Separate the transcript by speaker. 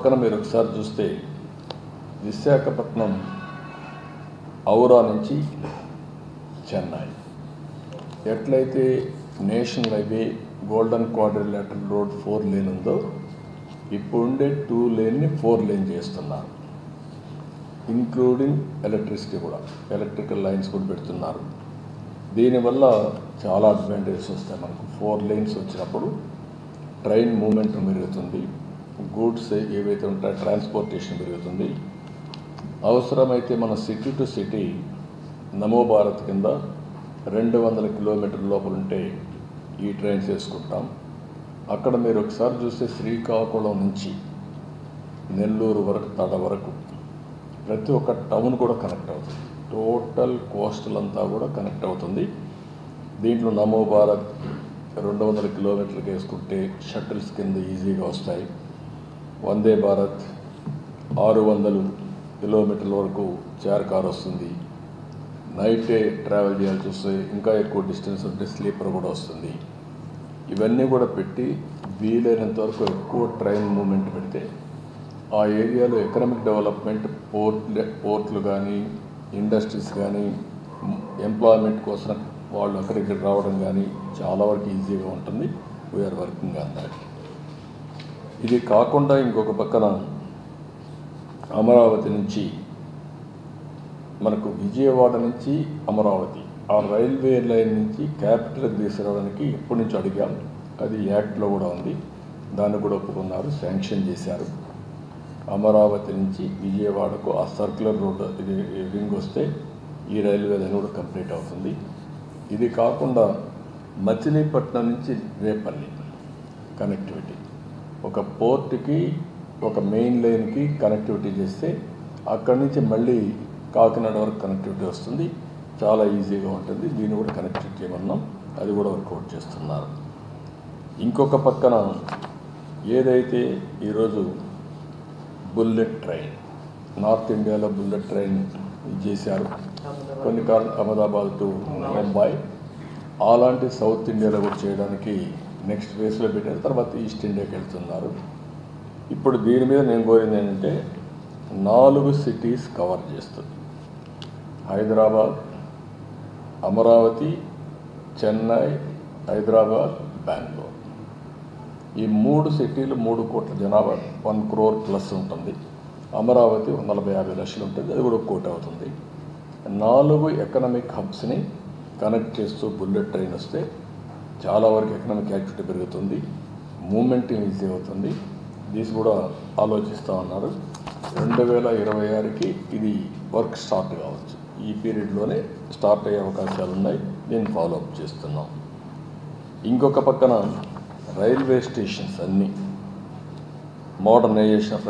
Speaker 1: పక్కన మీరు ఒకసారి చూస్తే విశాఖపట్నం ఔరా నుంచి చెన్నై ఎట్లయితే national highway golden quadrilateral road 4 lane ఉందో ఇప్పుడు ఉండే 2 లేన్ని 4 లేన్ చేస్తున్నారు. ఇంక్లూడింగ్ ఎలక్ట్రిసిటీ కూడా, ఎలక్ట్రికల్ లైన్స్ కూడా పెడుతున్నారు. దీనివల్ల చాలా అడ్వాంటేజెస్ వస్తాయి. మనకు 4 లేన్స్ వచ్చినప్పుడు ట్రైన్ మూమెంట్ పెరుగుతుంది, గూడ్స్ ఏవైతే ఉంటాయో ట్రాన్స్పోర్టేషన్ పెరుగుతుంది. అవసరమైతే మన సిటీ టు సిటీ నమో భారత్ కింద 200 కిలోమీటర్ల లోపల ఉంటే ఈ ట్రైన్స్ వేసుకుంటాం. అక్కడ మీరు ఒకసారి చూస్తే శ్రీకాకుళం నుంచి నెల్లూరు వరకు, తడ వరకు ప్రతి ఒక్క టౌన్ కూడా కనెక్ట్ అవుతుంది. టోటల్ కోస్టల్ అంతా కూడా కనెక్ట్ అవుతుంది. దీంట్లో నమో భారత్ 200 కిలోమీటర్లకు వేసుకుంటే షటిల్స్ కింద ఈజీగా వస్తాయి. వందే భారత్ 600 కిలోమీటర్ల వరకు చైర్ కార్ వస్తుంది. నైటే ట్రావెల్ చేయాల్సి వస్తే ఇంకా ఎక్కువ డిస్టెన్స్ ఉంటే స్లీపర్ కూడా వస్తుంది. ఇవన్నీ కూడా పెట్టి వీలైనంత వరకు ఎక్కువ ట్రైన్ మూమెంట్ పెడితే ఆ ఏరియాలో ఎకనామిక్ డెవలప్మెంట్, పోర్ట్లు కానీ, ఇండస్ట్రీస్ కానీ, ఎంప్లాయ్మెంట్ కోసం వాళ్ళు అక్కడికి రావడం కానీ చాలా వరకు ఈజీగా ఉంటుంది. We're working on that. ఇది కాకుండా ఇంకొక పక్కన అమరావతి నుంచి మనకు విజయవాడ నుంచి అమరావతి ఆ రైల్వే లైన్ నుంచి క్యాపిటల్కి తీసుకురావడానికి ఎప్పటి నుంచి అడిగాం. అది యాక్ట్లో కూడా ఉంది. దాన్ని కూడా ఒప్పుకున్నారు, శాంక్షన్ చేశారు. అమరావతి నుంచి విజయవాడకు ఆ సర్క్యులర్ రోడ్డు ఇది రింగ్ వస్తే ఈ రైల్వే లైన్ కూడా కంప్లీట్ అవుతుంది. ఇది కాకుండా మచిలీపట్నం నుంచి రేపల్లి కనెక్టివిటీ, ఒక పోర్టుకి ఒక మెయిన్ లైన్కి కనెక్టివిటీ చేస్తే అక్కడి నుంచి మళ్ళీ కాకినాడ వరకు కనెక్టివిటీ వస్తుంది. చాలా ఈజీగా ఉంటుంది. దీన్ని కూడా కనెక్టివిటీ చేయమన్నాం, అది కూడా వర్కౌట్ చేస్తున్నారు. ఇంకొక పక్కన ఏదైతే ఈరోజు బుల్లెట్ ట్రైన్, నార్త్ ఇండియాలో బుల్లెట్ ట్రైన్ చేశారు. కొన్ని కాలం అహ్మదాబాద్ టు ముంబై, అలాంటి సౌత్ ఇండియాలో కూడా చేయడానికి నెక్స్ట్ ఫేజ్లో పెట్టారు. తర్వాత ఈస్ట్ ఇండియాకి వెళ్తున్నారు. ఇప్పుడు దీని మీద నేను కోరింది ఏంటంటే 4 సిటీస్ కవర్ చేస్తుంది. హైదరాబాద్, అమరావతి, చెన్నై, హైదరాబాద్, బెంగళూరు. ఈ 3 సిటీలు 3 కోట్ల జనాభా, 1 crore ప్లస్ ఉంటుంది. అమరావతి 40-50 లక్షలు ఉంటుంది, అది కూడా 1 కోటి అవుతుంది. 4 ఎకనామిక్ హబ్స్ని కనెక్ట్ చేస్తూ బుల్లెట్ ట్రైన్ వస్తే చాలా వరకు ఎకనామిక్ యాక్టివిటీ పెరుగుతుంది, మూమెంట్ ఈజీ అవుతుంది. దీస్ కూడా ఆలోచిస్తూ ఉన్నారు. 2026కి ఇది వర్క్ స్టార్ట్ కావచ్చు. ఈ పీరియడ్లోనే స్టార్ట్ అయ్యే అవకాశాలు ఉన్నాయి. దీన్ని ఫాలోఅప్ చేస్తున్నాం. ఇంకొక పక్కన రైల్వే స్టేషన్స్ అన్నీ మోడర్నైజేషన్ ఆఫ్